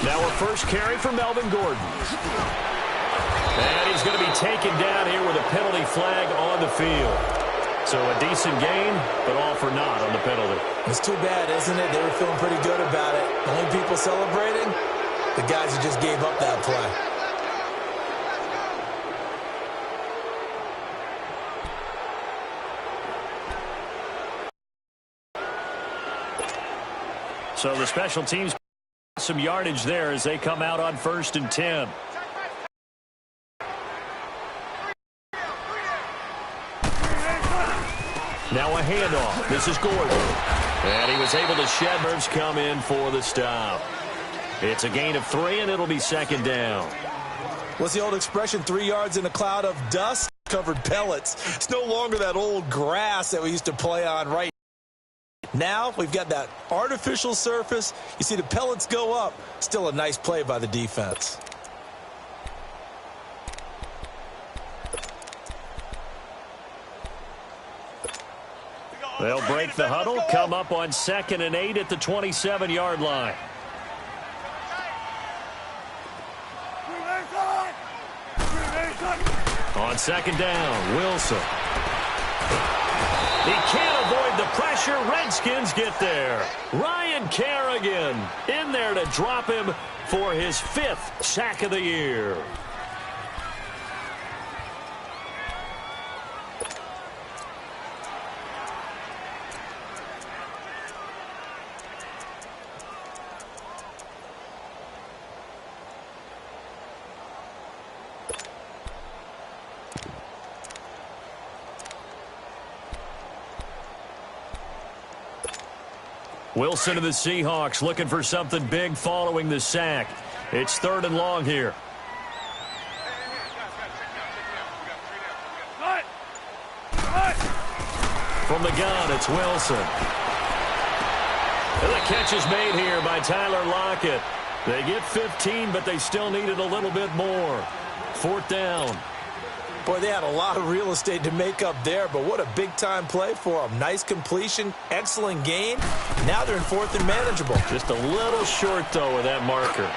Now a first carry for Melvin Gordon. And he's going to be taken down here with a penalty flag on the field. So a decent gain, but all for naught on the penalty. It's too bad, isn't it? They were feeling pretty good about it. The only people celebrating, the guys who just gave up that play. So the special teams some yardage there as they come out on 1st and 10. Now a handoff. This is Gordon. And he was able to shed. Nerves come in for the stop. It's a gain of 3, and it'll be 2nd down. What's the old expression? 3 yards in a cloud of dust covered pellets. It's no longer that old grass that we used to play on right now. We've got that artificial surface. You see the pellets go up. Still a nice play by the defense. They'll break the huddle, come up on 2nd and 8 at the 27-yard line. On 2nd down, Wilson. He can't avoid the pressure. Redskins get there. Ryan Kerrigan in there to drop him for his 5th sack of the year. Wilson of the Seahawks looking for something big following the sack. It's 3rd and long here. From the gun, it's Wilson. And the catch is made here by Tyler Lockett. They get 15, but they still needed a little bit more. 4th down. Boy, they had a lot of real estate to make up there, but what a big-time play for them. Nice completion, excellent gain. Now they're in 4th and manageable. Just a little short, though, with that marker.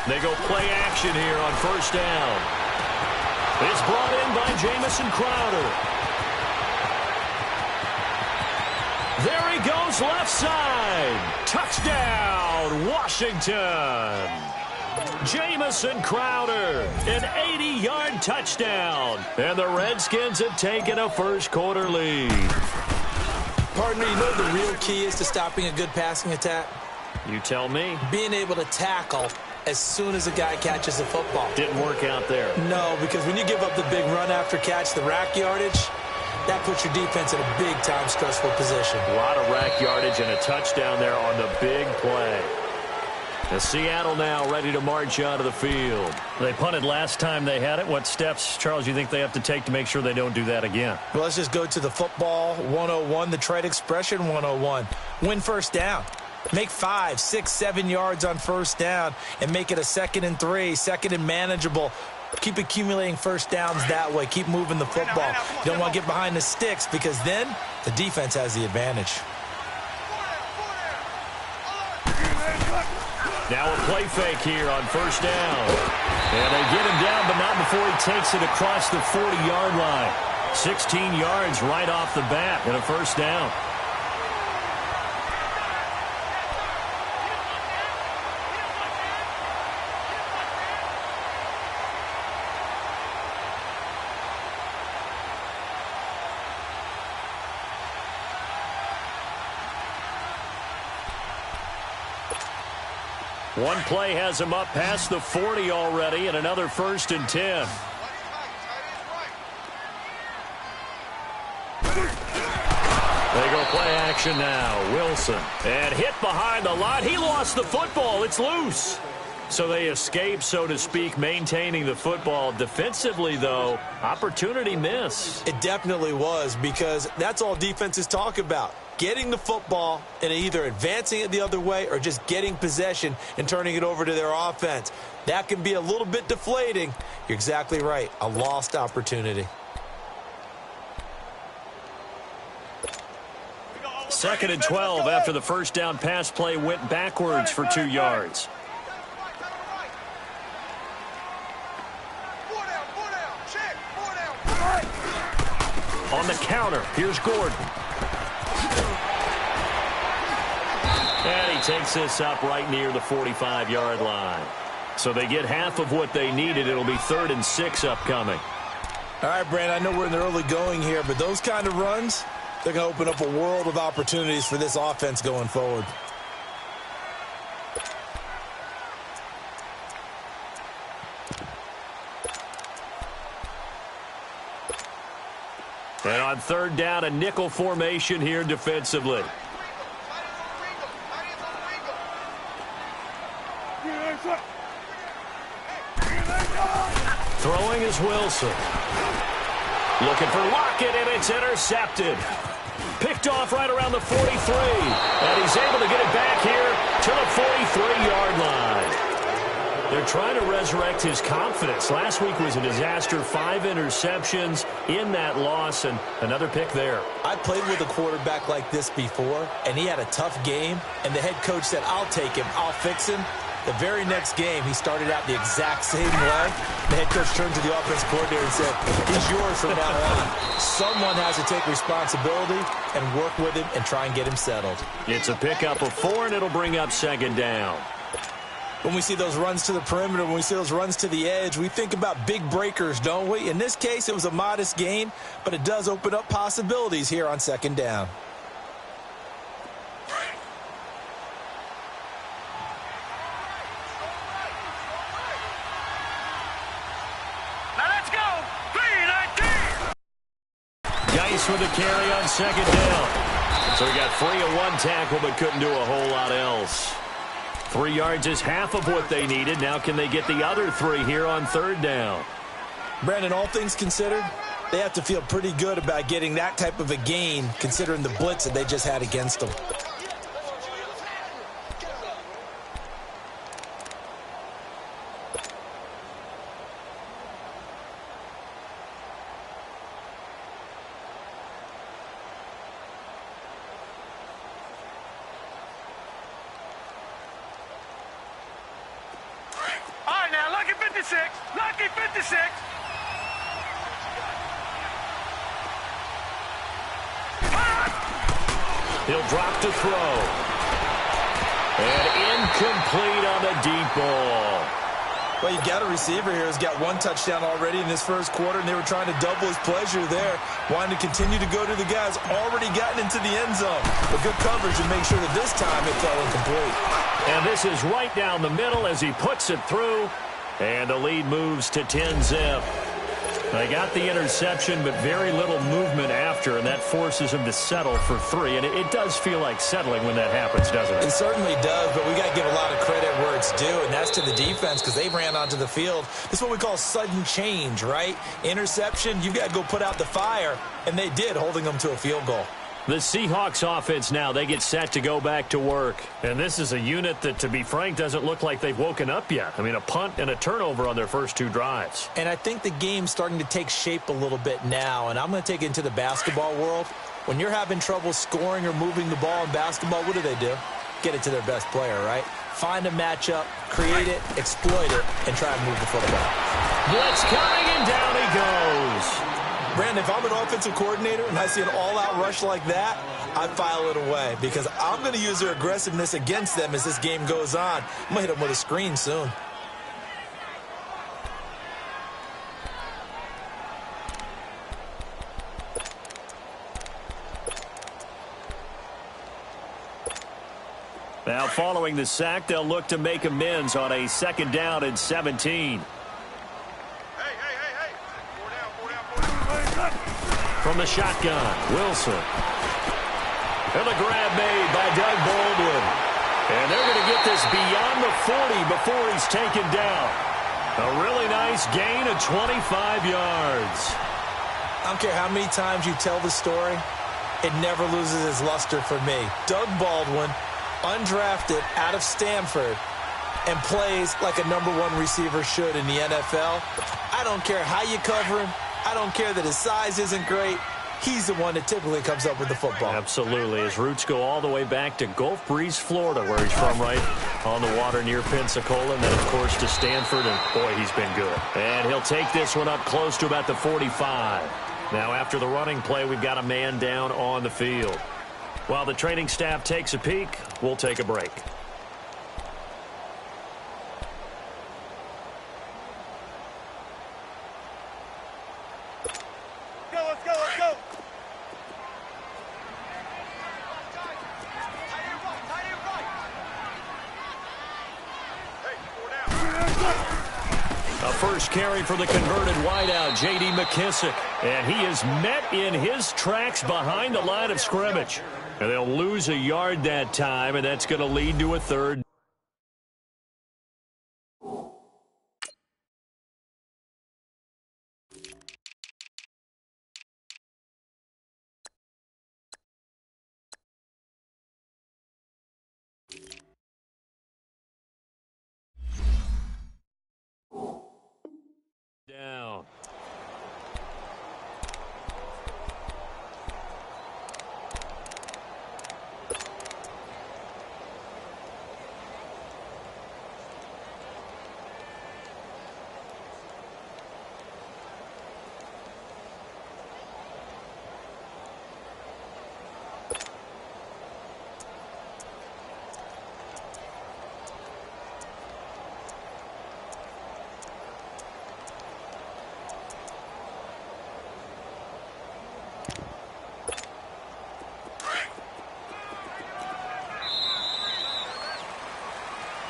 They go play action here on 1st down. It's brought in by Jamison Crowder. There he goes left side. Touchdown, Washington. Jamison Crowder, an 80-yard touchdown. And the Redskins have taken a first-quarter lead. Partner, you know the real key is to stopping a good passing attack? You tell me. Being able to tackle as soon as a guy catches the football. Didn't work out there. No, because when you give up the big run after catch, the rack yardage, that puts your defense in a big-time stressful position. A lot of rack yardage and a touchdown there on the big play. The Seattle now ready to march out of the field. They punted last time they had it. What steps, Charles, you think they have to take to make sure they don't do that again? Well, let's just go to the football 101, the trade expression 101. Win 1st down. Make 5, 6, 7 yards on 1st down and make it a 2nd and 3, 2nd and manageable. Keep accumulating 1st downs that way. Keep moving the football. You don't want to get behind the sticks because then the defense has the advantage. Now a play fake here on 1st down. And they get him down, but not before he takes it across the 40-yard line. 16 yards right off the bat and a 1st down. One play has him up past the 40 already, and another 1st and 10. Play action now. Wilson. And hit behind the line. He lost the football. It's loose. So they escape, so to speak, maintaining the football. Defensively, though, opportunity miss. It definitely was, because that's all defenses talk about. Getting the football and either advancing it the other way or just getting possession and turning it over to their offense. That can be a little bit deflating. You're exactly right. A lost opportunity. 2nd and 12 after the first down pass play went backwards for 2 yards. On the counter, here's Gordon. And he takes this up right near the 45-yard line. So they get half of what they needed. It'll be 3rd and 6 upcoming. All right, Brandon, I know we're in the early going here, but those kind of runs, they're going to open up a world of opportunities for this offense going forward. And on 3rd down, a nickel formation here defensively. Throwing is Wilson. Looking for Lockett, and it's intercepted. Picked off right around the 43. And he's able to get it back here to the 43-yard line. They're trying to resurrect his confidence. Last week was a disaster. 5 interceptions in that loss, and another pick there. I played with a quarterback like this before, and he had a tough game, and the head coach said, I'll take him, I'll fix him. The very next game, he started out the exact same way. The head coach turned to the offensive coordinator and said, he's yours from now on. Someone has to take responsibility and work with him and try and get him settled. It's a pickup of 4, and it'll bring up 2nd down. When we see those runs to the perimeter, when we see those runs to the edge, we think about big breakers, don't we? In this case, it was a modest gain, but it does open up possibilities here on 2nd down. Now let's go! 3-19! Geis with the carry on 2nd down. So he got free of 1 tackle, but couldn't do a whole lot else. 3 yards is half of what they needed. Now can they get the other 3 here on 3rd down? Brandon, all things considered, they have to feel pretty good about getting that type of a gain considering the blitz that they just had against them. Lucky 56. He'll drop to throw. And incomplete on the deep ball. Well, you got a receiver here who's got 1 touchdown already in this first quarter, and they were trying to double his pleasure there, wanting to continue to go to the guys already gotten into the end zone. But good coverage to make sure that this time it fell incomplete. And this is right down the middle as he puts it through. And the lead moves to 10-zip. They got the interception, but very little movement after, and that forces him to settle for 3. And it does feel like settling when that happens, doesn't it? It certainly does, but we got to give a lot of credit where it's due, and that's to the defense because they ran onto the field. This is what we call sudden change, right? Interception, you've got to go put out the fire, and they did, holding them to a field goal. The Seahawks offense now, they get set to go back to work. And this is a unit that, to be frank, doesn't look like they've woken up yet. I mean, a punt and a turnover on their first 2 drives. And I think the game's starting to take shape a little bit now, and I'm going to take it into the basketball world. When you're having trouble scoring or moving the ball in basketball, what do? Get it to their best player, right? Find a matchup, create it, exploit it, and try and move the football. Blitz coming, and down he goes. Brandon, if I'm an offensive coordinator and I see an all-out rush like that, I file it away because I'm going to use their aggressiveness against them as this game goes on. I'm going to hit them with a screen soon. Now, following the sack, they'll look to make amends on a 2nd down and 17. From the shotgun, Wilson. And the grab made by Doug Baldwin. And they're going to get this beyond the 40 before he's taken down. A really nice gain of 25 yards. I don't care how many times you tell the story, it never loses its luster for me. Doug Baldwin, undrafted out of Stanford, and plays like a #1 receiver should in the NFL. I don't care how you cover him. I don't care that his size isn't great. He's the one that typically comes up with the football. Absolutely. His roots go all the way back to Gulf Breeze, Florida, where he's from, right on the water near Pensacola. And then, of course, to Stanford. And, boy, he's been good. And he'll take this one up close to about the 45. Now, after the running play, we've got a man down on the field. While the training staff takes a peek, we'll take a break. First carry for the converted wideout, J.D. McKissick. And he is met in his tracks behind the line of scrimmage. And they'll lose a yard that time, and that's going to lead to a third. Down.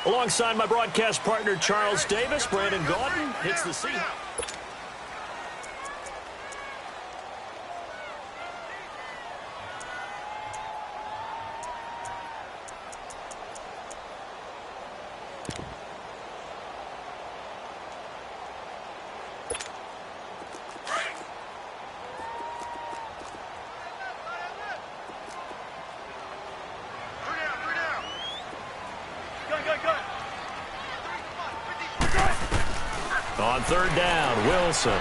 Alongside my broadcast partner, Charles Davis, Brandon Gaudin hits the Seahawks. On third down, Wilson.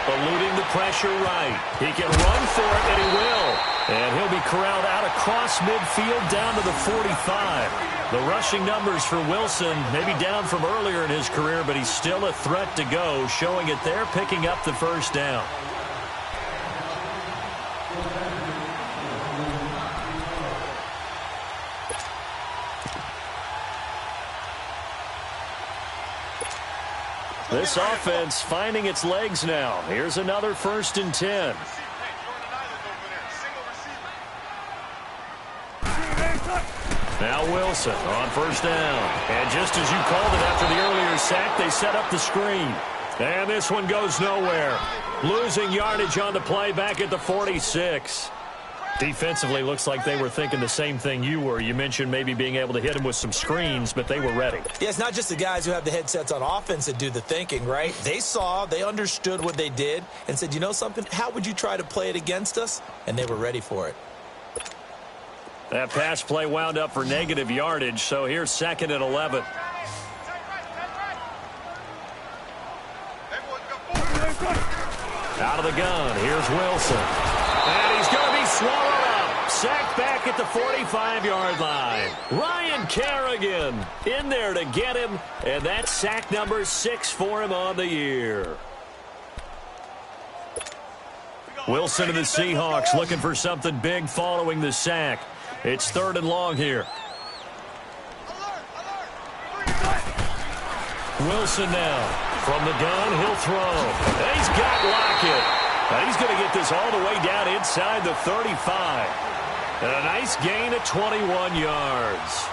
Eluding the pressure right. He can run for it, and he will. And he'll be corralled out across midfield down to the 45. The rushing numbers for Wilson maybe down from earlier in his career, but he's still a threat to go, showing it there, picking up the first down. This offense finding its legs now. Here's another 1st and 10. Now Wilson on first down. And just as you called it after the earlier sack, they set up the screen. And this one goes nowhere. Losing yardage on the play back at the 46. Defensively, looks like they were thinking the same thing you were. You mentioned maybe being able to hit them with some screens, but they were ready. Yeah, it's not just the guys who have the headsets on offense that do the thinking, right? They saw, they understood what they did, and said, you know something, how would you try to play it against us? And they were ready for it. That pass play wound up for negative yardage, so here's 2nd and 11. Out of the gun, here's Wilson. And he's going to be swallowed up. Sacked back at the 45-yard line. Ryan Kerrigan in there to get him. And that's sack number 6 for him on the year. Wilson and the Seahawks looking for something big following the sack. It's 3rd and long here. Wilson now. From the gun, he'll throw. And he's got Lockett. And he's going to get this all the way down inside the 35. And a nice gain of 21 yards.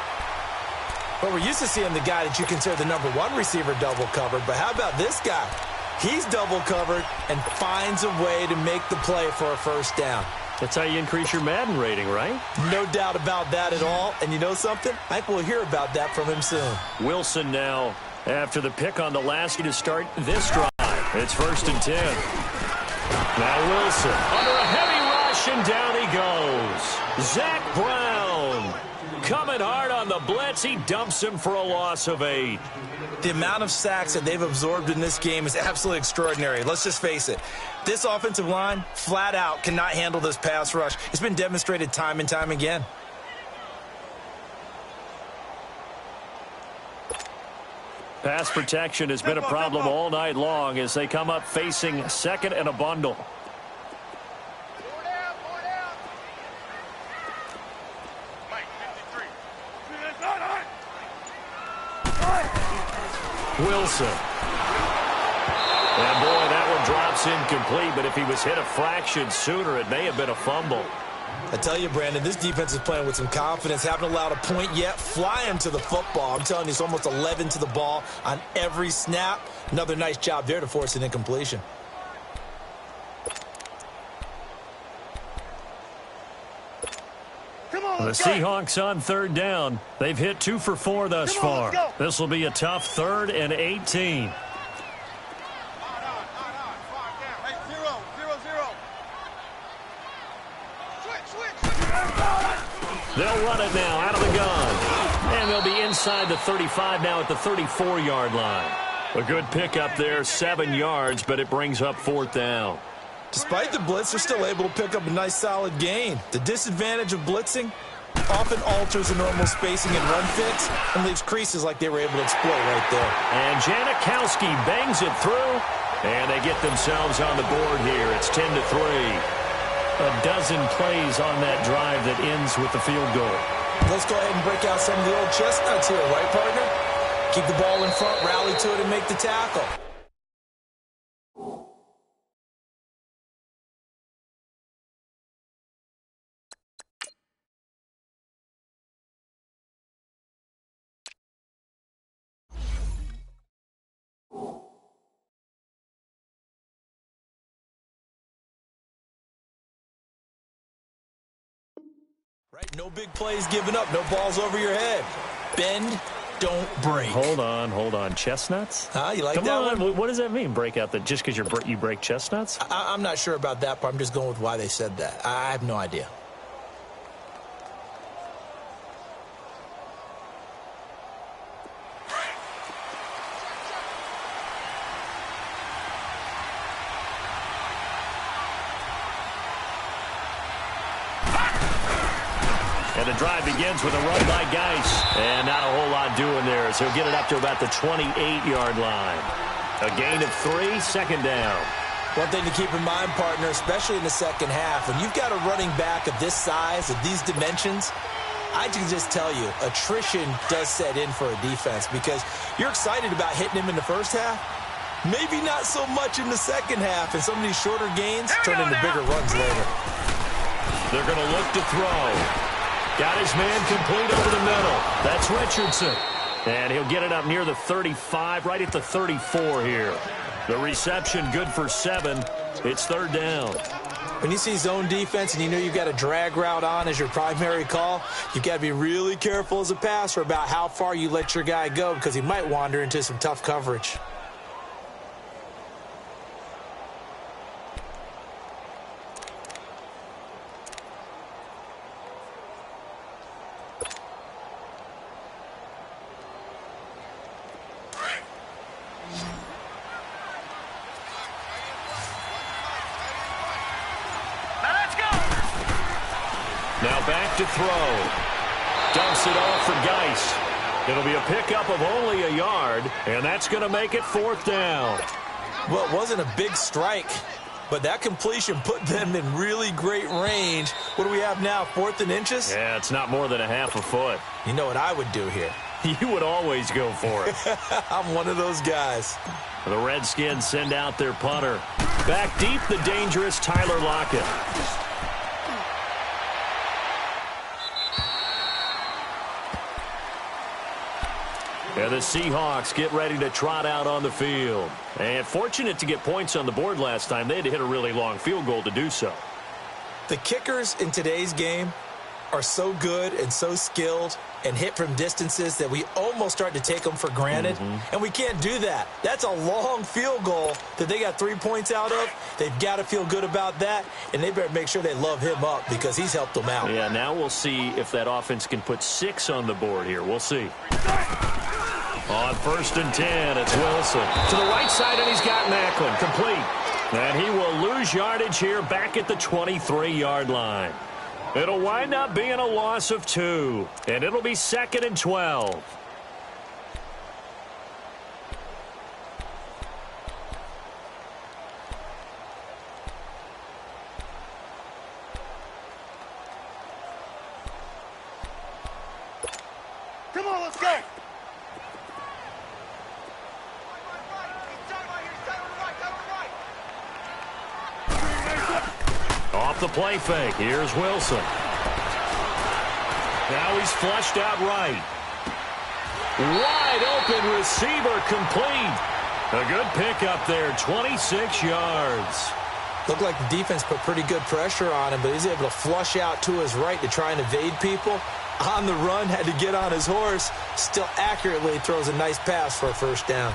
Well, we're used to seeing the guy that you consider the #1 receiver double covered. But how about this guy? He's double covered and finds a way to make the play for a first down. That's how you increase your Madden rating, right? No doubt about that at all. And you know something? I think we'll hear about that from him soon. Wilson now after the pick on the last to start this drive. It's 1st and 10. Now Wilson under a heavy rush, and down he goes. Zach Brown coming hard on the blitz. He dumps him for a loss of 8. The amount of sacks that they've absorbed in this game is absolutely extraordinary. Let's just face it. This offensive line, flat out, cannot handle this pass rush. It's been demonstrated time and time again. Pass protection has been a problem all night long as they come up facing 2nd and a bundle. Wilson. And boy, that one drops incomplete, but if he was hit a fraction sooner, it may have been a fumble. I tell you, Brandon, this defense is playing with some confidence. Haven't allowed a point yet. Flying to the football. I'm telling you, it's almost 11 to the ball on every snap. Another nice job there to force an incompletion. The Seahawks on 3rd down. They've hit 2 for 4 thus far. This will be a tough 3rd and 18. They'll run it now out of the gun. And they'll be inside the 35 now at the 34-yard line. A good pickup there, 7 yards, but it brings up 4th down. Despite the blitz, they're still able to pick up a nice solid gain. The disadvantage of blitzing often alters the normal spacing and run fits and leaves creases like they were able to exploit right there. And Janikowski bangs it through, and they get themselves on the board here. It's 10-3. A dozen plays on that drive that ends with the field goal. Let's go ahead and break out some of the old chestnuts here, right, partner? Keep the ball in front, rally to it, and make the tackle. Right, no big plays given up, no balls over your head. Bend, don't break. Hold on. Chestnuts? Huh? You like Come that on. one? What does that mean, break out? That just because you break chestnuts? I'm not sure about that part. I'm just going with why they said that. I have no idea. And the drive begins with a run by Geis. And not a whole lot doing there, so he'll get it up to about the 28-yard line. A gain of 3, 2nd down. One thing to keep in mind, partner, especially in the second half, when you've got a running back of this size, of these dimensions, I can just tell you, attrition does set in for a defense because you're excited about hitting him in the first half. Maybe not so much in the second half, and some of these shorter gains turn into bigger runs later. They're going to look to throw. Got his man complete over the middle. That's Richardson. And he'll get it up near the 35, right at the 34 here. The reception good for 7. It's 3rd down. When you see zone defense and you know you've got a drag route on as your primary call, you've got to be really careful as a passer about how far you let your guy go because he might wander into some tough coverage. Now back to throw. Dumps it off for Geis. It'll be a pickup of only a yard, and that's going to make it 4th down. Well, it wasn't a big strike, but that completion put them in really great range. What do we have now, 4th and inches? Yeah, it's not more than a half a foot. You know what I would do here? You would always go for it. I'm one of those guys. The Redskins send out their punter. Back deep, the dangerous Tyler Lockett. And the Seahawks get ready to trot out on the field. And fortunate to get points on the board last time. They had to hit a really long field goal to do so. The kickers in today's game are so good and so skilled and hit from distances that we almost start to take them for granted. And we can't do that. That's a long field goal that they got 3 points out of. They've got to feel good about that, and they better make sure they love him up because he's helped them out. Yeah, now we'll see if that offense can put 6 on the board here. We'll see. On 1st and 10, it's Wilson. To the right side, and he's got Macklin. Complete. And he will lose yardage here back at the 23-yard line. It'll wind up being a loss of 2, and it'll be 2nd and 12. Come on, let's go. Off the play fake, here's Wilson. Now he's flushed out right. Wide open receiver complete. A good pickup there, 26 yards. Looked like the defense put pretty good pressure on him, but he's able to flush out to his right to try and evade people. On the run, had to get on his horse. Still accurately throws a nice pass for a 1st down.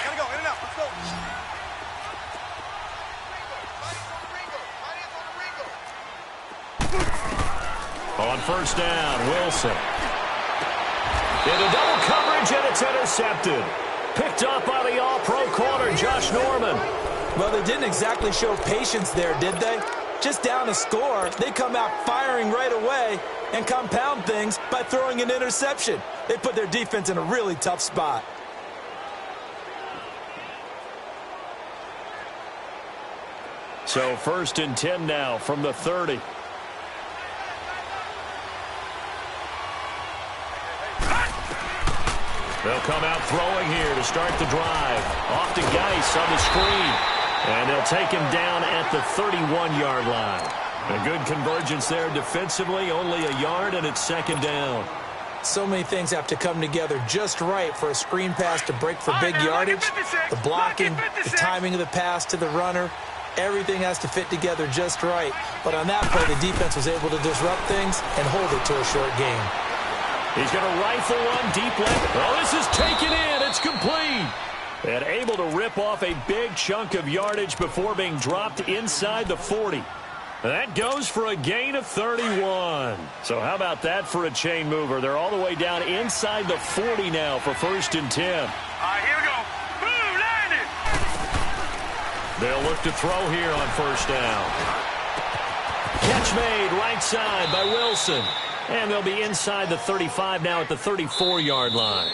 Gotta go, in and out, let's go. On 1st down, Wilson. Into double coverage, and it's intercepted. Picked up by the all-pro corner, Josh Norman. Well, they didn't exactly show patience there, did they? Just down a score, they come out firing right away and compound things by throwing an interception. They put their defense in a really tough spot. So 1st and 10 now from the 30. They'll come out throwing here to start the drive. Off to Geis on the screen. And they'll take him down at the 31-yard line. A good convergence there defensively, only a yard, and it's 2nd down. So many things have to come together just right for a screen pass to break for big yardage. The blocking, the timing of the pass to the runner, everything has to fit together just right. But on that play, the defense was able to disrupt things and hold it to a short game. He's going to rifle one deep left. Oh, this is taken in. It's complete. And able to rip off a big chunk of yardage before being dropped inside the 40. That goes for a gain of 31. So how about that for a chain mover? They're all the way down inside the 40 now for 1st and 10. All right, here we go. Boom, landed. They'll look to throw here on 1st down. Catch made right side by Wilson. And they'll be inside the 35 now at the 34-yard line.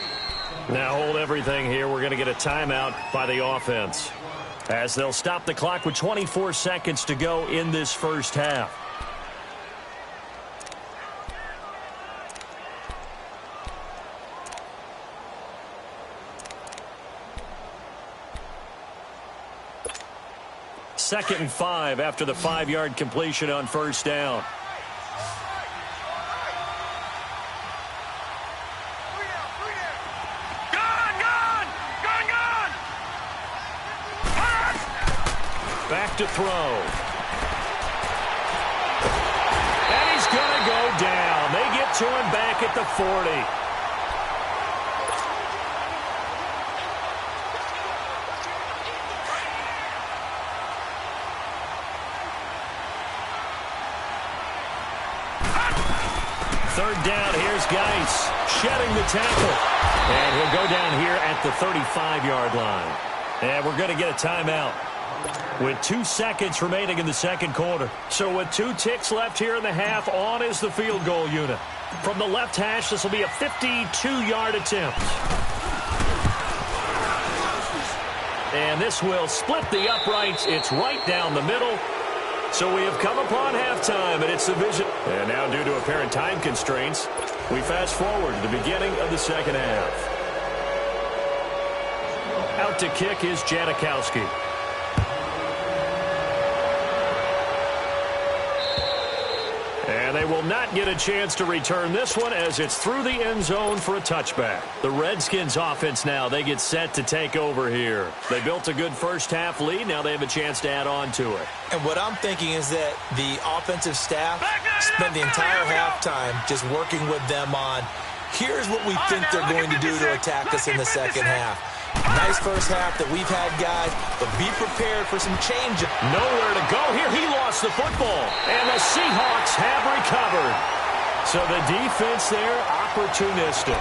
Now hold everything here. We're going to get a timeout by the offense, as they'll stop the clock with 24 seconds to go in this 1st half. Second and 5 after the 5-yard completion on 1st down. Back to throw. And he's going to go down. They get to him back at the 40. Third down, here's Geis shedding the tackle. And he'll go down here at the 35-yard line. And we're going to get a timeout with 2 seconds remaining in the 2nd quarter. So with 2 ticks left here in the half, on is the field goal unit. From the left hash, this will be a 52-yard attempt. And this will split the uprights. It's right down the middle. So we have come upon halftime, and it's the vision. And now, due to apparent time constraints, we fast forward to the beginning of the 2nd half. Out to kick is Janikowski. And they They will not get a chance to return this one as it's through the end zone for a touchback. The Redskins offense now, they get set to take over here. They built a good first half lead. Now they have a chance to add on to it. And what I'm thinking is that the offensive staff spent the entire halftime just working with them on, here's what we think they're going to do to attack us in the second half. Nice first half that we've had, guys, but be prepared for some change. Nowhere to go here. He lost the football, and the Seahawks have recovered. So the defense there, opportunistic.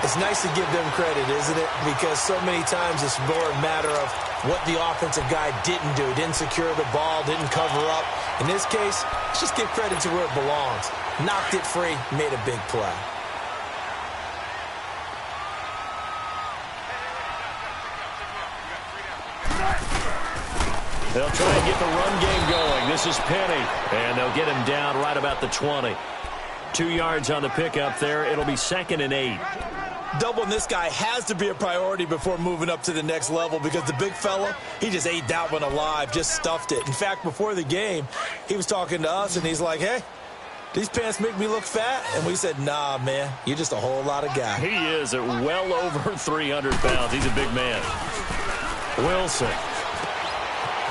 It's nice to give them credit, isn't it? Because so many times it's more a matter of what the offensive guy didn't do. Didn't secure the ball, didn't cover up. In this case, let's just give credit to where it belongs. Knocked it free, made a big play. They'll try and get the run game going. This is Penny, and they'll get him down right about the 20. 2 yards on the pickup there. It'll be 2nd and 8. Doubling this guy has to be a priority before moving up to the next level because the big fella, he just ate that one alive, just stuffed it. In fact, before the game, he was talking to us, and he's like, hey, these pants make me look fat? And we said, nah, man, you're just a whole lot of guy. He is at well over 300 pounds. He's a big man. Wilson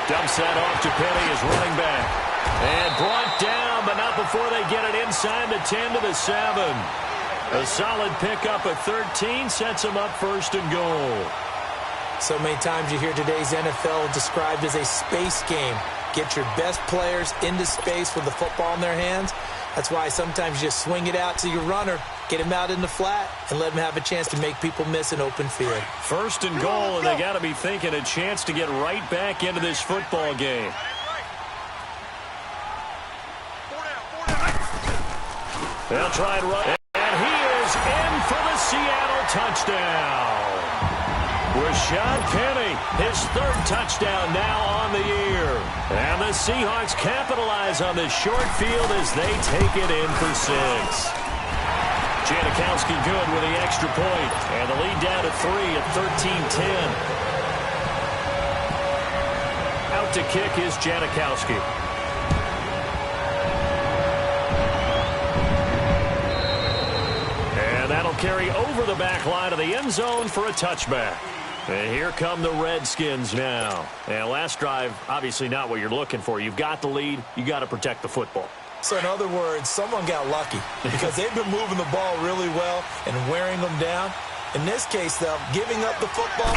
dumps that off to Penny as running back. And brought down, but not before they get it inside the 10 to the 7. A solid pickup of 13 sets him up 1st and goal. So many times you hear today's NFL described as a space game. Get your best players into space with the football in their hands. That's why sometimes you just swing it out to your runner, get him out in the flat, and let him have a chance to make people miss an open field. 1st and goal, and they got to be thinking a chance to get right back into this football game. They'll try and run, and he is in for the Seattle touchdown. Rashad Penny, his 3rd touchdown now on the year. And the Seahawks capitalize on this short field as they take it in for 6. Janikowski good with the extra point, and the lead down to 3 at 13-10. Out to kick is Janikowski. And that'll carry over the back line of the end zone for a touchback. And here come the Redskins now. And last drive, obviously not what you're looking for. You've got the lead. You got to protect the football. So in other words, someone got lucky because they've been moving the ball really well and wearing them down. In this case, though, giving up the football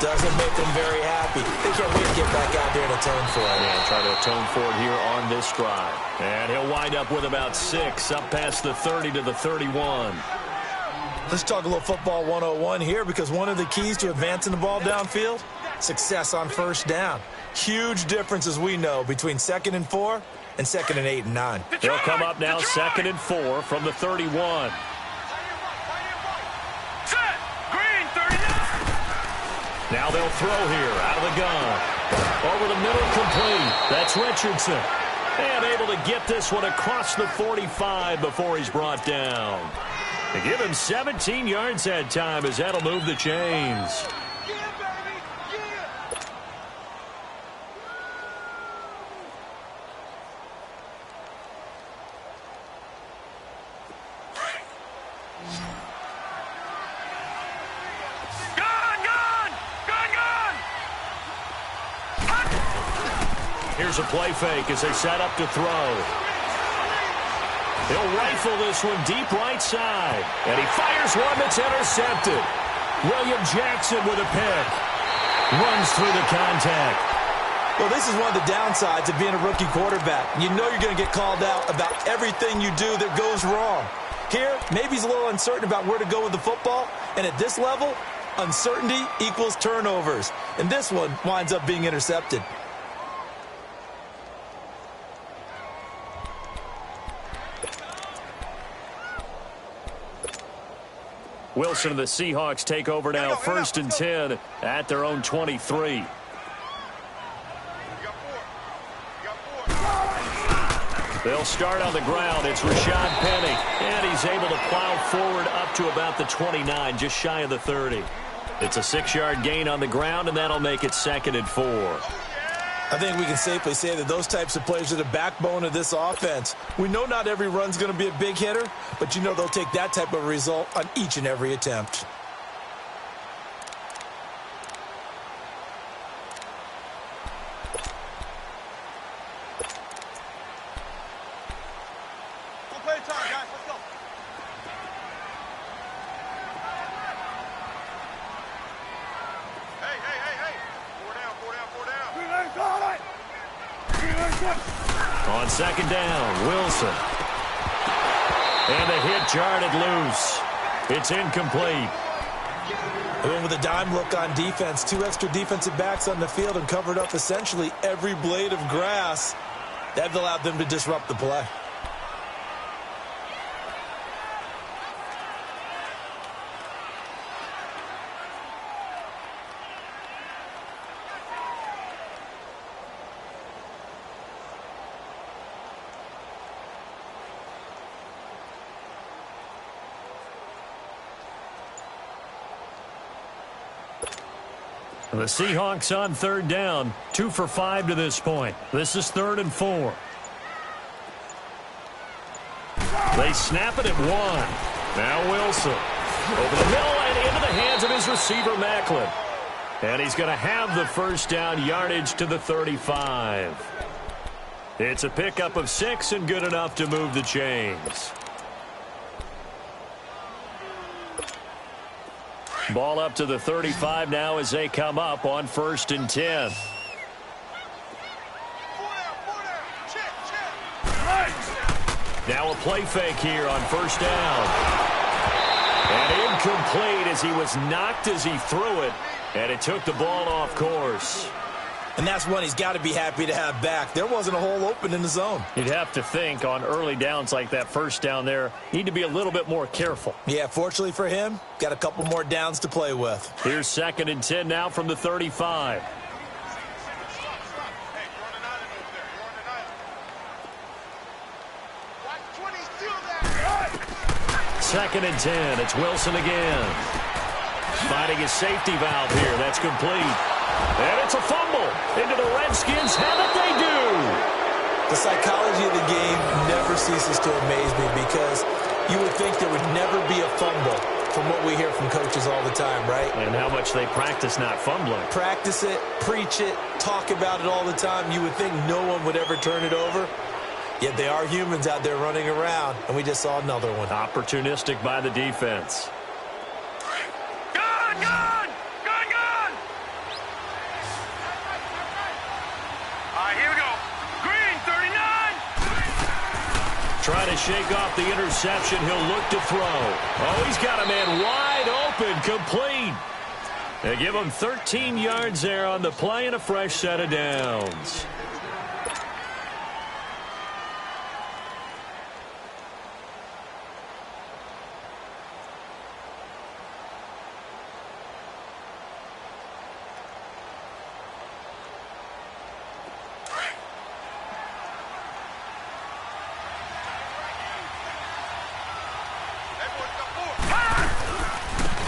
doesn't make them very happy. They can't wait to get back out there and atone for it. Yeah, try to atone for it here on this drive. And he'll wind up with about 6 up past the 30 to the 31. Let's talk a little football 101 here because one of the keys to advancing the ball downfield, success on 1st down. Huge difference, as we know, between 2nd and 4 and 2nd and 8 and 9. They'll come up now 2nd and 4 from the 31. Set. Green, 39. Now they'll throw here out of the gun. Over the middle, complete. That's Richardson. And able to get this one across the 45 before he's brought down. They give him 17 yards that time as that'll move the chains. Here's a play fake as they set up to throw. He'll rifle this one deep right side. And he fires one that's intercepted. William Jackson with a pick. Runs through the contact. Well, this is one of the downsides of being a rookie quarterback. You know you're going to get called out about everything you do that goes wrong. Here, maybe he's a little uncertain about where to go with the football. And at this level, uncertainty equals turnovers. And this one winds up being intercepted. Wilson and the Seahawks take over now, 1st and 10 at their own 23. They'll start on the ground. It's Rashad Penny, and he's able to plow forward up to about the 29, just shy of the 30. It's a 6-yard gain on the ground, and that'll make it 2nd and 4. I think we can safely say that those types of players are the backbone of this offense. We know not every run's going to be a big hitter, but you know they'll take that type of result on each and every attempt. On second down, Wilson. And the hit jarred it loose. It's incomplete. They went with a dime look on defense. 2 extra defensive backs on the field and covered up essentially every blade of grass. That allowed them to disrupt the play. The Seahawks on third down, 2 for 5 to this point. This is 3rd and 4. They snap it at 1. Now Wilson. Over the middle and into the hands of his receiver, Macklin. And he's going to have the first down, yardage to the 35. It's a pickup of 6 and good enough to move the chains. Ball up to the 35 now as they come up on 1st and 10. Now a play fake here on 1st down. And incomplete as he was knocked as he threw it. And it took the ball off course. And that's one he's got to be happy to have back. There wasn't a hole open in the zone. You'd have to think on early downs like that 1st down there, need to be a little bit more careful. Yeah, fortunately for him, got a couple more downs to play with. Here's 2nd and 10 now from the 35. Second and 10. It's Wilson again. Finding his safety valve here. That's complete. And it's a fumble. Into the Redskins. Have it they do. The psychology of the game never ceases to amaze me because you would think there would never be a fumble from what we hear from coaches all the time, right? And how much they practice not fumbling. Practice it, preach it, talk about it all the time. You would think no one would ever turn it over. Yet they are humans out there running around, and we just saw another one. Opportunistic by the defense. Trying to shake off the interception. He'll look to throw. Oh, he's got a man wide open, complete. They give him 13 yards there on the play and a fresh set of downs.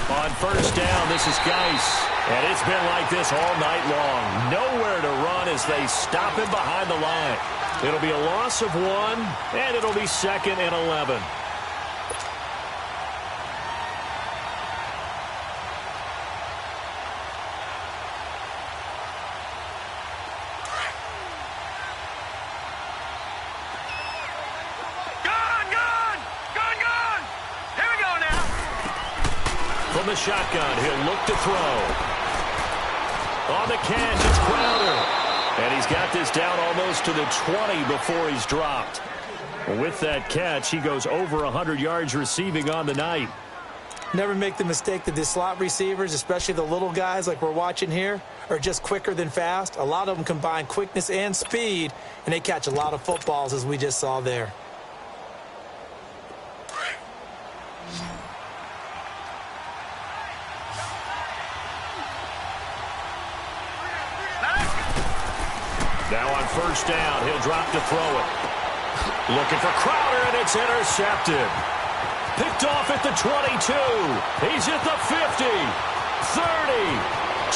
On 1st down, this is Geis. And it's been like this all night long. Nowhere to run as they stop him behind the line. It'll be a loss of 1, and it'll be 2nd and 11. From the shotgun, he'll look to throw. On the catch, it's Crowder. And he's got this down almost to the 20 before he's dropped. With that catch, he goes over 100 yards receiving on the night. Never make the mistake that the slot receivers, especially the little guys like we're watching here, are just quicker than fast. A lot of them combine quickness and speed, and they catch a lot of footballs, as we just saw there. Now on 1st down, he'll drop to throw it. Looking for Crowder, and it's intercepted. Picked off at the 22. He's at the 50, 30,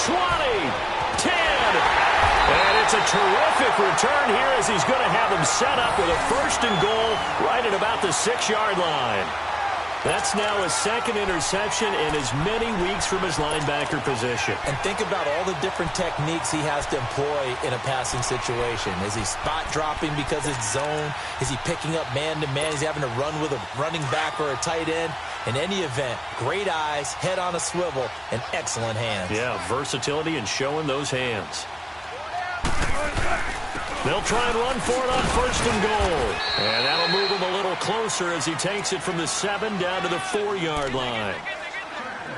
20, 10. And it's a terrific return here as he's going to have him set up with a 1st and goal right at about the 6-yard line. That's now his 2nd interception in as many weeks from his linebacker position. And think about all the different techniques he has to employ in a passing situation. Is he spot dropping because it's zone? Is he picking up man-to-man? Is he having to run with a running back or a tight end? In any event, great eyes, head on a swivel, and excellent hands. Yeah, versatility and showing those hands. They'll try and run for it on 1st and goal. And that'll move him a little closer as he takes it from the 7 down to the 4-yard line.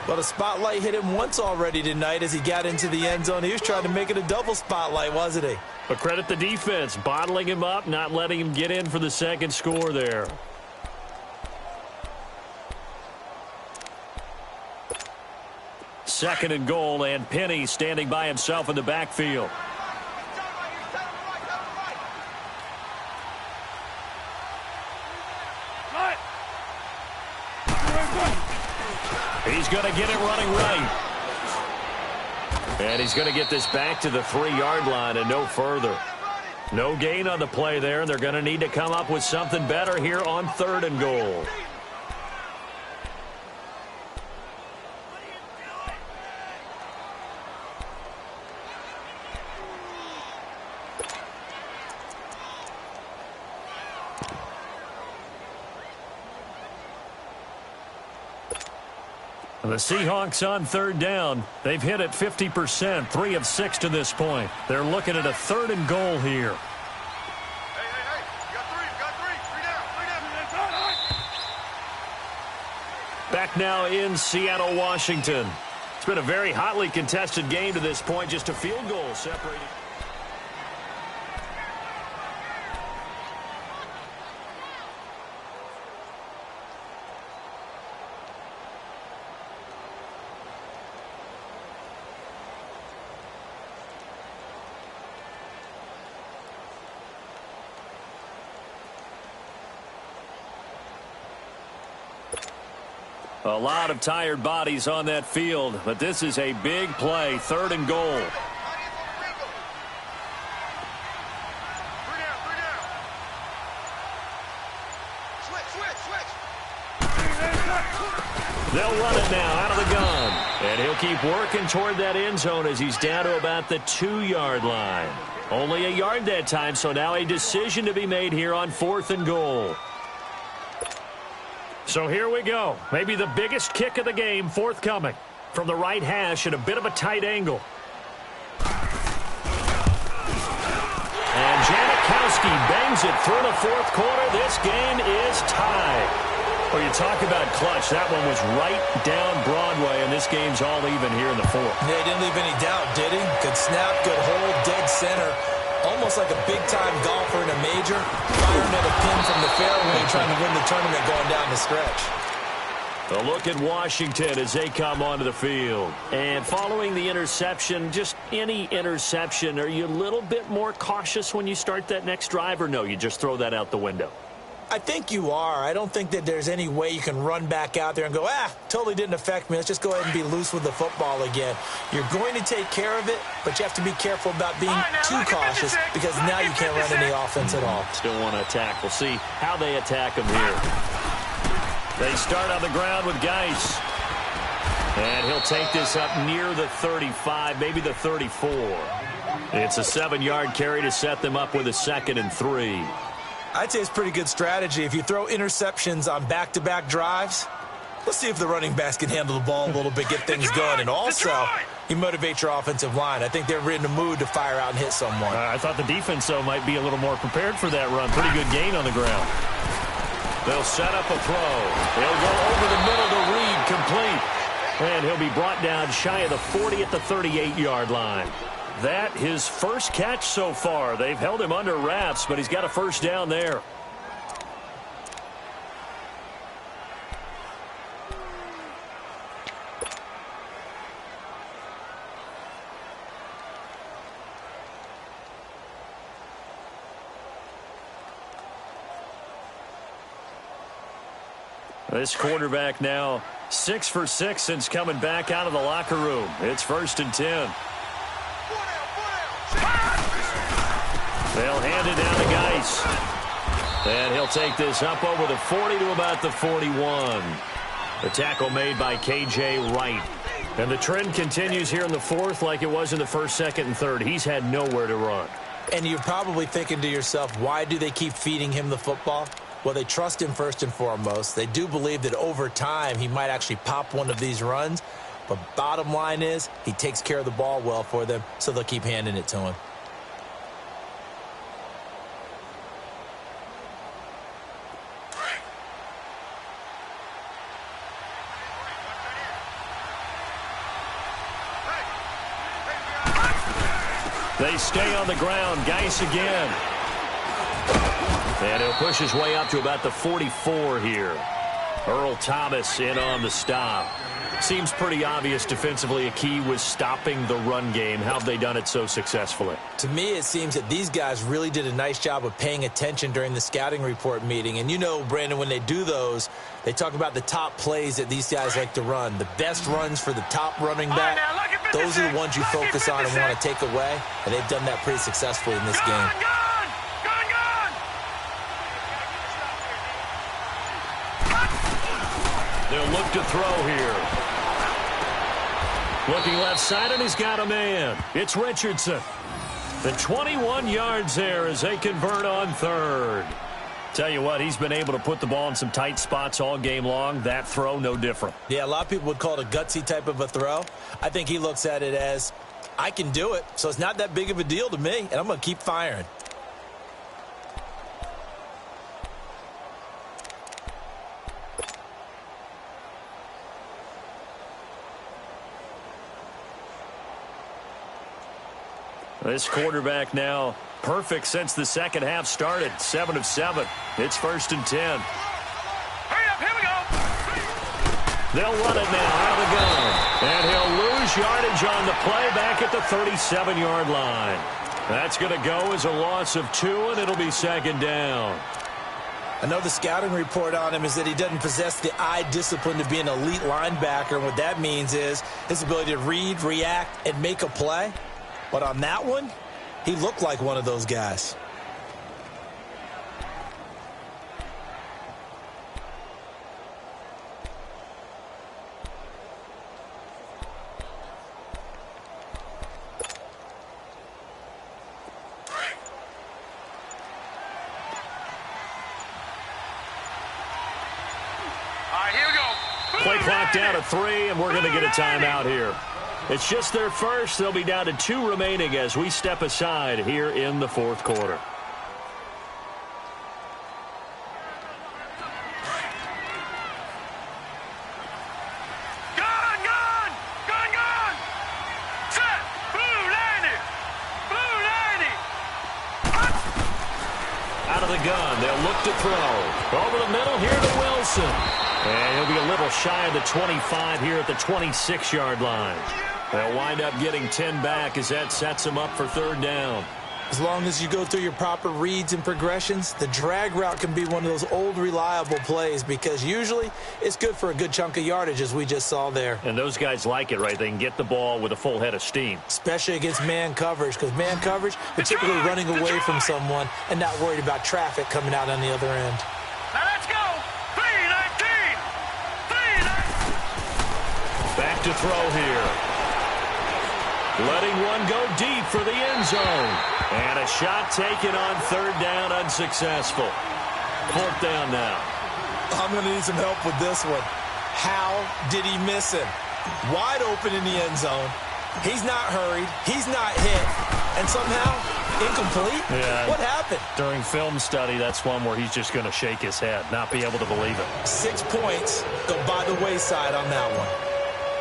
Well, the spotlight hit him once already tonight as he got into the end zone. He was trying to make it a double spotlight, wasn't he? But credit the defense, bottling him up, not letting him get in for the 2nd score there. Second and goal, and Penny standing by himself in the backfield. He's going to get it running right. And he's going to get this back to the 3-yard line and no further. No gain on the play there, and they're going to need to come up with something better here on 3rd and goal. The Seahawks on 3rd down. They've hit it 50%, 3 of 6 to this point. They're looking at a 3rd and goal here. Hey. You got 3 down. Back now in Seattle, Washington. It's been a very hotly contested game to this point. Just a field goal separating. A lot of tired bodies on that field, but this is a big play, 3rd and goal. 3 down. Switch. They'll run it now out of the gun. And he'll keep working toward that end zone as he's down to about the 2-yard line. Only a yard that time, so now a decision to be made here on 4th and goal. So here we go. Maybe the biggest kick of the game forthcoming. From the right hash at a bit of a tight angle. And Janikowski bangs it through the 4th quarter. This game is tied. Well, you talk about clutch. That one was right down Broadway, and this game's all even here in the 4th. Yeah, he didn't leave any doubt, did he? Good snap, good hold, dead center. Almost like a big-time golfer in a major, firing at a pin from the fairway, trying to win the tournament going down the stretch. A look at Washington as they come onto the field. And following the interception, just any interception, are you a little bit more cautious when you start that next drive, or no, you just throw that out the window? I think you are. I don't think that there's any way you can run back out there and go, totally didn't affect me. Let's just go ahead and be loose with the football again. You're going to take care of it, but you have to be careful about being too cautious because now you can't run any offense at all. Still want to attack. We'll see how they attack him here. They start on the ground with Geis. And he'll take this up near the 35, maybe the 34. It's a 7-yard carry to set them up with a 2nd and 3. I'd say it's pretty good strategy. If you throw interceptions on back-to-back drives, let's see if the running backs can handle the ball a little bit, get things going. And also, you motivate your offensive line. I think they're in the mood to fire out and hit someone. I thought the defense, though, might be a little more prepared for that run. Pretty good gain on the ground. They'll set up a throw. They'll go over the middle to Reed, complete. And he'll be brought down shy of the 40 at the 38-yard line. That his first catch so far. They've held him under wraps, but he's got a 1st down there. This quarterback now 6 for 6 since coming back out of the locker room. It's 1st and 10. They'll hand it down to Geis. And he'll take this up over the 40 to about the 41. The tackle made by K.J. Wright. And the trend continues here in the fourth like it was in the first, second, and third. He's had nowhere to run. And you're probably thinking to yourself, why do they keep feeding him the football? Well, they trust him first and foremost. They do believe that over time he might actually pop one of these runs. But bottom line is he takes care of the ball well for them, so they'll keep handing it to him. They stay on the ground. Geis again. And he'll push his way up to about the 44 here. Earl Thomas in on the stop. Seems pretty obvious defensively a key was stopping the run game. How have they done it so successfully? To me, it seems that these guys really did a nice job of paying attention during the scouting report meeting. And you know, Brandon, when they do those, they talk about the top plays that these guys like to run. The best runs for the top running back. Those are the ones you focus on and want to take away. And they've done that pretty successfully in this game. They'll look to throw here. Looking left side, and he's got a man. It's Richardson. The 21 yards there as they convert on third. Tell you what, he's been able to put the ball in some tight spots all game long. That throw, no different. Yeah, a lot of people would call it a gutsy type of a throw. I think he looks at it as, I can do it, so it's not that big of a deal to me, and I'm going to keep firing. This quarterback now perfect since the second half started. 7 of 7. It's 1st and 10. Hurry up, here we go. They'll run it now out of the gun. And he'll lose yardage on the play back at the 37-yard line. That's going to go as a loss of 2, and it'll be 2nd down. I know the scouting report on him is that he doesn't possess the eye discipline to be an elite linebacker. And what that means is his ability to read, react, and make a play. But on that one, he looked like one of those guys. All right, here we go. Play clock down to 3, and we're going to get a timeout here. It's just their first. They'll be down to 2 remaining as we step aside here in the fourth quarter. Gun! Set! Blue lane! Out of the gun. They'll look to throw. Over the middle here to Wilson. And he'll be a little shy of the 25 here at the 26-yard line. They'll wind up getting 10 back as that sets them up for 3rd down. As long as you go through your proper reads and progressions, the drag route can be one of those old reliable plays because usually it's good for a good chunk of yardage as we just saw there. And those guys like it, right? They can get the ball with a full head of steam. Especially against man coverage because man coverage, they're typically running away from someone and not worried about traffic coming out on the other end. Now let's go. 3-19. Back to throw here. Letting one go deep for the end zone. And a shot taken on 3rd down, unsuccessful. 4th down now. I'm going to need some help with this one. How did he miss him? Wide open in the end zone. He's not hurried. He's not hit. And somehow, incomplete? Yeah. What happened? During film study, that's one where he's just going to shake his head, not be able to believe it. 6 points go by the wayside on that one.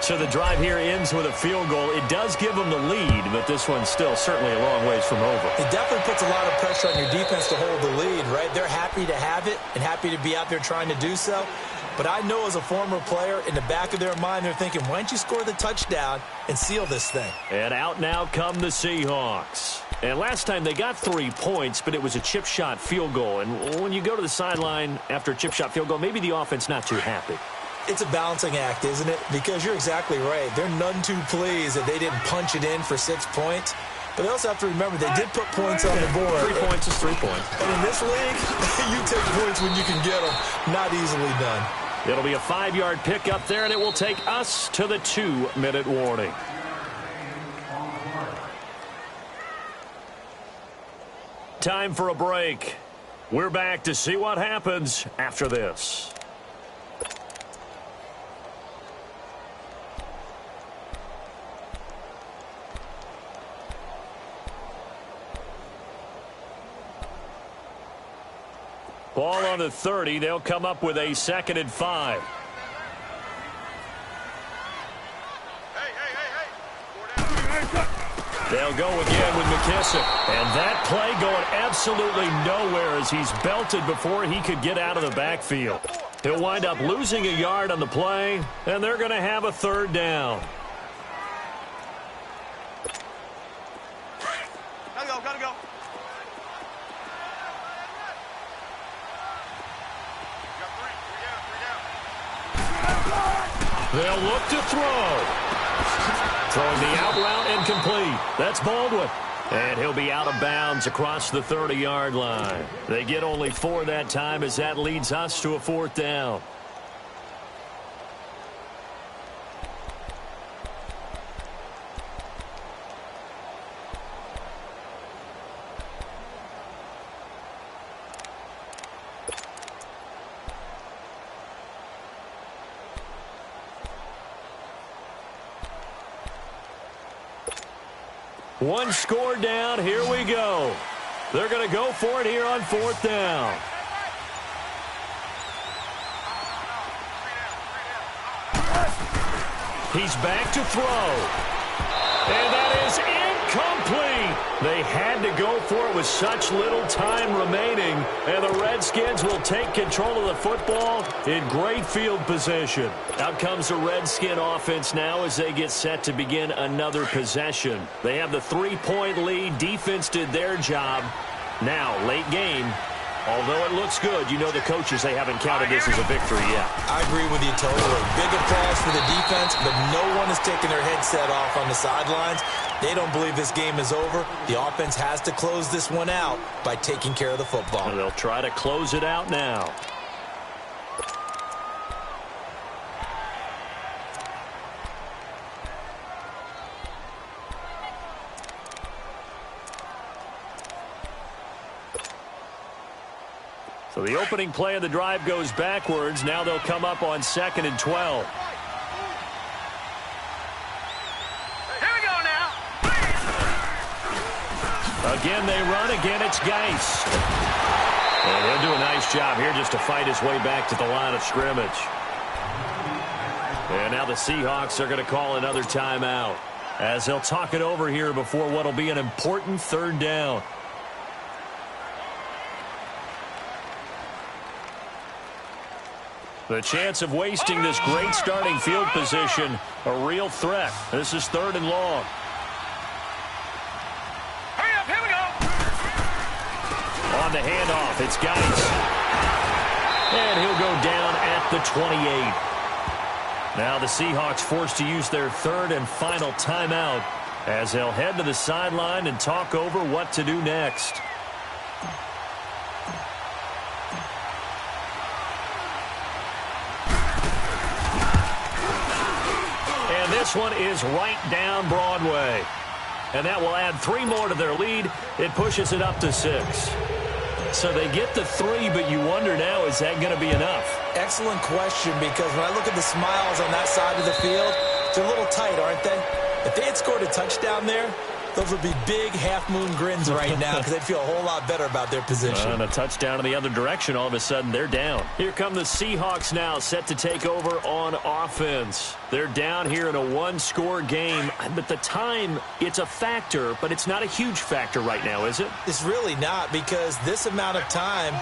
So the drive here ends with a field goal. It does give them the lead, but this one's still certainly a long ways from over. It definitely puts a lot of pressure on your defense to hold the lead, right? They're happy to have it and happy to be out there trying to do so. But I know as a former player, in the back of their mind, they're thinking, why don't you score the touchdown and seal this thing? And out now come the Seahawks. And last time they got 3 points, but it was a chip shot field goal. And when you go to the sideline after a chip shot field goal, maybe the offense not too happy. It's a balancing act, isn't it? Because you're exactly right. They're none too pleased that they didn't punch it in for 6 points. But they also have to remember they did put points on the board. 3 points is 3 points. And in this league, you take points when you can get them. Not easily done. It'll be a 5-yard pickup there, and it will take us to the 2-minute warning. Time for a break. We're back to see what happens after this. Ball on the 30. They'll come up with a 2nd and 5. They'll go again with McKissick. And that play going absolutely nowhere as he's belted before he could get out of the backfield. He'll wind up losing a yard on the play, and they're going to have a 3rd down. Gotta go. They'll look to throw. Throwing the out route incomplete. That's Baldwin. And he'll be out of bounds across the 30-yard line. They get only 4 that time as that leads us to a 4th down. One score down. Here we go. They're going to go for it here on 4th down. He's back to throw. And that is incomplete. They had to go for it with such little time remaining. And the Redskins will take control of the football in great field position. Out comes the Redskin offense now as they get set to begin another possession. They have the 3-point lead. Defense did their job. Now, late game. Although it looks good, you know the coaches, they haven't counted this as a victory yet. I agree with you totally. Big applause for the defense, but no one is taking their headset off on the sidelines. They don't believe this game is over. The offense has to close this one out by taking care of the football. And they'll try to close it out now. So the opening play of the drive goes backwards. Now they'll come up on 2nd and 12. Here we go now. Again they run. Again it's Geist. And he'll do a nice job here just to fight his way back to the line of scrimmage. And now the Seahawks are going to call another timeout as they'll talk it over here before what will be an important 3rd down. The chance of wasting this great starting field position, a real threat. This is 3rd and long. Hurry up, here we go. On the handoff, it's Geist. And he'll go down at the 28. Now the Seahawks forced to use their 3rd and final timeout as they'll head to the sideline and talk over what to do next. This one is right down Broadway. And that will add 3 more to their lead. It pushes it up to 6. So they get the 3, but you wonder now, is that going to be enough? Excellent question, because when I look at the smiles on that side of the field, they're a little tight, aren't they? If they had scored a touchdown there, those would be big half-moon grins right now because they'd feel a whole lot better about their position. And a touchdown in the other direction, all of a sudden they're down. Here come the Seahawks now, set to take over on offense. They're down here in a 1-score game, but the time, it's a factor, but it's not a huge factor right now, is it? It's really not, because this amount of time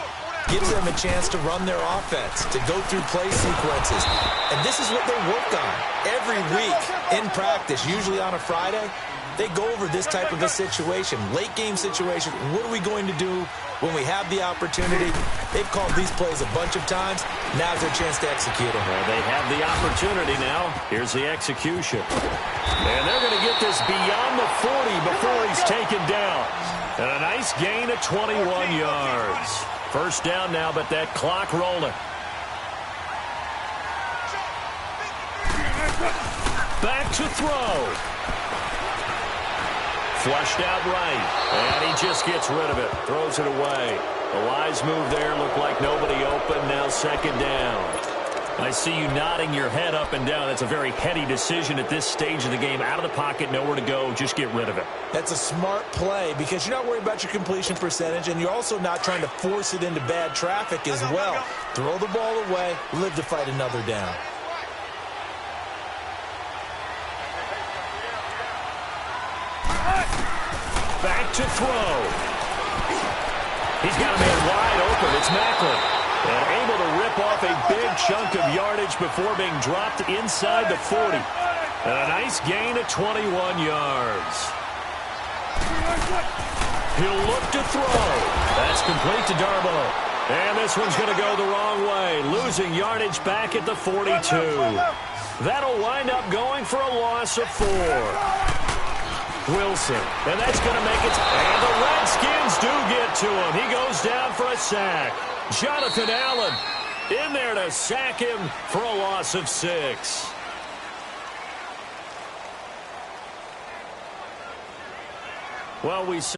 gives them a chance to run their offense, to go through play sequences. And this is what they work on every week in practice, usually on a Friday. They go over this type of a situation, late game situation. What are we going to do when we have the opportunity? They've called these plays a bunch of times. Now's their chance to execute them. Well, they have the opportunity now. Here's the execution. And they're going to get this beyond the 40 before he's taken down. And a nice gain of 21 yards. First down now, but that clock rolling. Back to throw. Flushed out right, and he just gets rid of it, throws it away. The wise move there, looked like nobody open, now second down. I see you nodding your head up and down. That's a very heady decision at this stage of the game. Out of the pocket, nowhere to go, just get rid of it. That's a smart play because you're not worried about your completion percentage, and you're also not trying to force it into bad traffic as well. Throw the ball away, live to fight another down. Back to throw. He's got a man wide open. It's Macklin. And able to rip off a big chunk of yardage before being dropped inside the 40. And a nice gain of 21 yards. He'll look to throw. That's complete to Darboh. And this one's going to go the wrong way. Losing yardage back at the 42. That'll wind up going for a loss of 4. Wilson, and that's going to make it. And the Redskins do get to him. He goes down for a sack. Jonathan Allen in there to sack him for a loss of 6. Well, we saw